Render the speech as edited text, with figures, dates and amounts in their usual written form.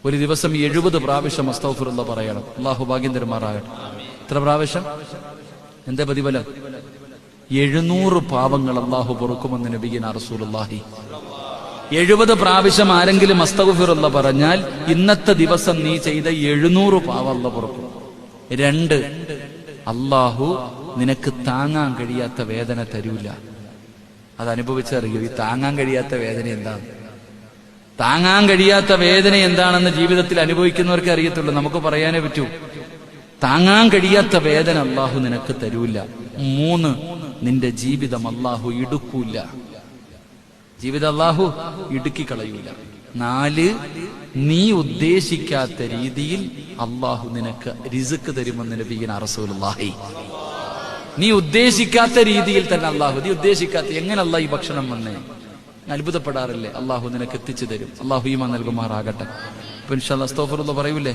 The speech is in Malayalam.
ഒരു ദിവസം 70 പ്രാവശ്യം അസ്തഗ്ഫിറുല്ലാ പറയണം. അല്ലാഹു ഭാഗ്യം തരുമാറാകട്ടെ. എത്ര പ്രാവശ്യം? എന്താ പ്രതിഫലം? 700 പാപങ്ങൾ അല്ലാഹു പൊറുക്കുമെന്ന് നബിയുനാ റസൂലുള്ളാഹി. 70 പ്രാവശ്യം ആരെങ്കിലും അസ്തഗ്ഫിറുല്ലാ പറഞ്ഞാൽ ഇന്നത്തെ ദിവസം നീ ചെയ്ത 700 പാപം അല്ലാഹു പൊറുക്കും. 2, അല്ലാഹു നിനക്ക് താങ്ങാൻ കഴിയാത്ത വേദന തരൂല. അത് അനുഭവിച്ചറിയൂ. ഈ താങ്ങാൻ കഴിയാത്ത വേദന എന്താണ്? താങ്ങാൻ കഴിയാത്ത വേദന എന്താണെന്ന് ജീവിതത്തിൽ അനുഭവിക്കുന്നവർക്ക് അറിയത്തുള്ളൂ. നമുക്ക് പറയാനേ പറ്റൂ. താങ്ങാൻ കഴിയാത്ത വേദന അല്ലാഹു നിനക്ക് തരൂല. 3, നിന്റെ ജീവിതം അല്ലാഹു ഇടുക്കൂല. ജീവിതം അല്ലാഹു ഇടുക്കി കളയൂല. 4, നീ ഉദ്ദേശിക്കാത്ത രീതിയിൽ അല്ലാഹു നിനക്ക് റിസ്ക് തരുമെന്ന് നബിയുനാ റസൂലുള്ളാഹി. നീ ഉദ്ദേശിക്കാത്ത രീതിയിൽ തന്നെ അല്ലാഹു, നീ ഉദ്ദേശിക്കാത്ത എങ്ങനെ അല്ലാഹു ഈ ഭക്ഷണം വന്നേ അത്ഭുതപ്പെടാറില്ലേ? അല്ലാഹു നിനക്ക് എത്തിച്ചു തരും. അല്ലാഹു ഈമാൻ നൽകുമാറാകട്ടെ. അപ്പൊ ഇൻഷാ അല്ലാഹ് അസ്തഗ്ഫിറുല്ലാ പറയൂലേ?